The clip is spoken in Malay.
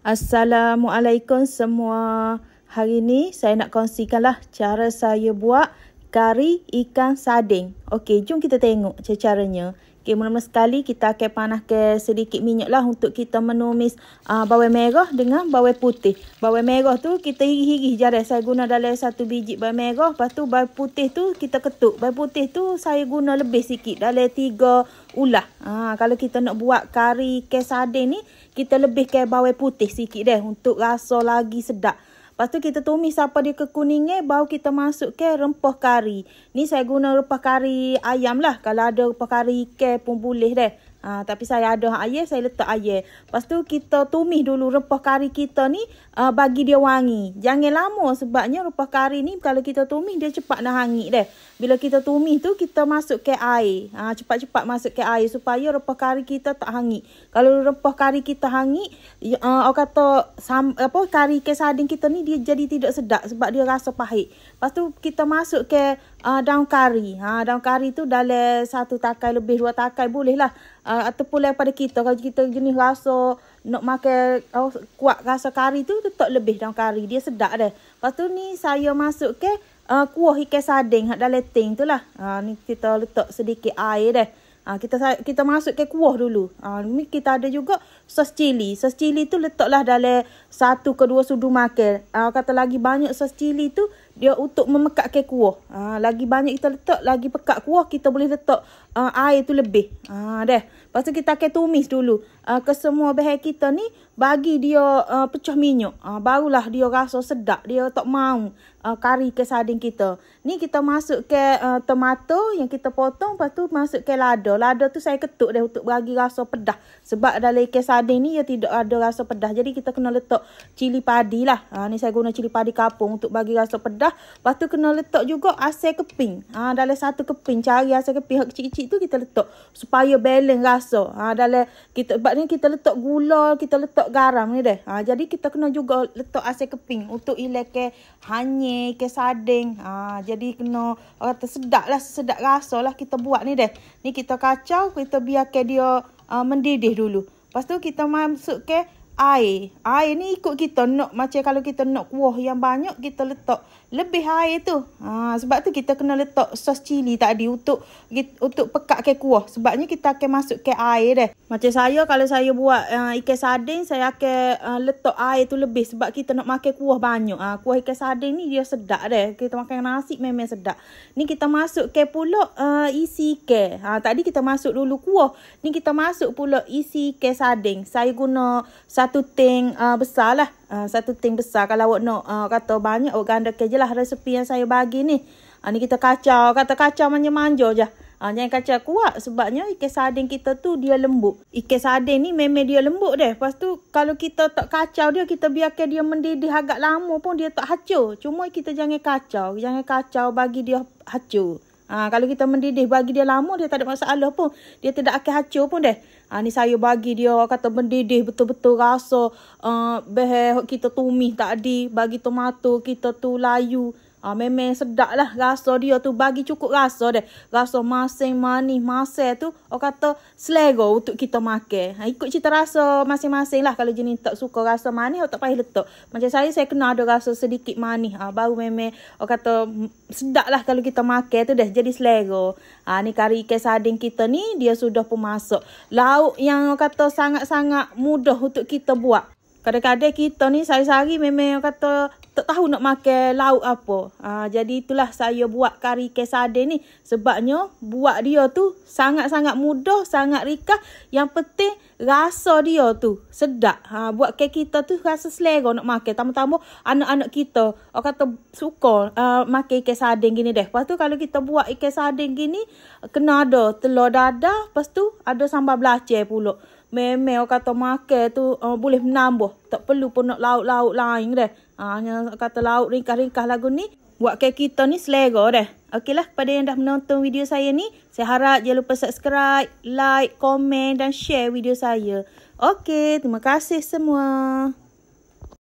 Assalamualaikum semua. Hari ni saya nak kongsikanlah cara saya buat kari ikan sarding. Okey, jom kita tengok caranya. Okey, mula-mula sekali kita akan panaskan sedikit minyak lah untuk kita menumis bawang merah dengan bawang putih. Bawang merah tu kita iris-iris jari. Saya guna dalam 1 biji bawang merah. Lepas tu bawang putih tu kita ketuk. Bawang putih tu saya guna lebih sikit, dalam 3 ulah. Kalau kita nak buat kari ikan sarding ni, kita lebihkan bawang putih sikit deh untuk rasa lagi sedap. Lepas tu kita tumis sampai dia kekuningan, baru kita masukkan rempah kari. Ni saya guna rempah kari ayam lah. Kalau ada rempah kari ikan pun boleh deh. Tapi saya ada ayam, saya letak ayam. Lepas tu kita tumis dulu rempah kari kita ni bagi dia wangi. Jangan lama sebabnya rempah kari ni kalau kita tumis dia cepat nak hangit deh. Bila kita tumis tu kita masukkan air. Cepat-cepat masukkan air supaya rempah kari kita tak hangit. Kalau rempah kari kita hangit, orang kata kari ikan sarding kita ni dia jadi tidak sedap sebab dia rasa pahit. Lepas tu kita masukkan daun kari. Daun kari tu dalam 1 takai lebih 2 takai boleh lah. Ataupun daripada kita, kalau kita jenis rasa nak makan kuat rasa kari tu, letak lebih daun kari, dia sedap dah. Lepas tu ni saya masukkan kuah ikan sarding dalam ting tu lah. Ni kita letak sedikit air dah. Kita masukkan kuah dulu. Ni kita ada juga sos cili. Sos cili tu letaklah dalam 1 ke 2 sudu makan. Kata lagi banyak sos cili tu dia untuk memekatkan kuah. Lagi banyak kita letak, lagi pekat kuah, kita boleh letak air tu lebih. Dah. Lepas tu kita akan tumis dulu. Ke semua bahan kita ni bagi dia pecah minyak. Barulah dia rasa sedap. Dia tak mau kari ikan sarding kita. Ni kita masukkan tomato yang kita potong, lepas tu masukkan lada. Lada tu saya ketuk dah untuk bagi rasa pedas. Sebab dalam ikan sarding ni dia tidak ada rasa pedas. Jadi kita kena letak cili padi lah. Ni saya guna cili padi kapung untuk bagi rasa pedas. Lepas tu kena letak juga asam keping. Dalam 1 keping, cari asam keping kecil-kecil tu kita letak supaya balance rasa. Dalam kita sebab ni kita letak gula, kita letak garam ni dah. Jadi kita kena juga letak asam keping untuk hilangkan hanyir ikan sarding. Jadi kena kata sedap lah, sedap rasa lah kita buat ni dah. Ni kita kacau, kita biarkan dia mendidih dulu. Lepas tu kita masukkan air. Air ni ikut kita nak, macam kalau kita nak kuah yang banyak, kita letak lebih air tu. Sebab tu kita kena letak sos cili tadi untuk pekatkan kuah. Sebabnya kita akan masukkan air dah. Macam saya, kalau saya buat ikan sarding, saya akan letak air tu lebih sebab kita nak makan kuah banyak. Kuah ikan sarding ni dia sedap dah. Kita makan nasi memang sedap. Ni kita masukkan pula isi ikan. Tadi kita masuk dulu kuah. Ni kita masuk pula isi ikan sarding. Saya guna 1 ting besar lah. 1 ting besar. Kalau awak nak kata banyak, awak gandakan je lah resepi yang saya bagi ni. Ni kita kacau. Kata kacau manja-manja je. Jangan kacau kuat sebabnya ikan sarding kita tu dia lembut. Ikan sarding ni memang dia lembut dah. Lepas tu kalau kita tak kacau dia, kita biarkan dia mendidih agak lama pun dia tak hacur. Cuma kita jangan kacau. Jangan kacau bagi dia hacur. Kalau kita mendidih bagi dia lama, dia tak ada masalah pun. Dia tidak akan hacur pun dah. Ni saya bagi dia kata mendidih betul-betul rasa bahan kita tumis tadi, bagi tomato kita tu layu. Memang sedap lah rasa dia tu, bagi cukup rasa dah. Rasa masin, manis, masak tu orang kata selera untuk kita makan. Ikut cita rasa masing-masing lah. Kalau jenis tak suka rasa manis, tak payah letak. Macam saya kena ada rasa sedikit manis. Baru memang orang kata sedap lah kalau kita makan tu dah jadi selera. Ni kari ikan sarding kita ni dia sudah pun masak. Lauk yang orang kata sangat-sangat mudah untuk kita buat. Kadang-kadang kita ni sehari-hari memang kata tak tahu nak makan lauk apa. Jadi itulah saya buat kari ikan sarding ni. Sebabnya buat dia tu sangat-sangat mudah, sangat ringkas. Yang penting rasa dia tu sedap. Buatkan kita tu rasa selera nak makan. Tambah-tambah anak-anak kita orang kata suka makan ikan sarding gini deh. Lepas tu kalau kita buat ikan sarding gini, kena ada telur dadah. Lepas tu ada sambal belacan pula. Memang orang kata makan tu boleh menambah. Tak perlu pun nak lauk-lauk lain dah. Hanya kata lauk ringkas-ringkas lagu ni. Buatkan kita ni selera dah. Okeylah, kepada yang dah menonton video saya ni, saya harap jangan lupa subscribe, like, komen dan share video saya. Okey, terima kasih semua.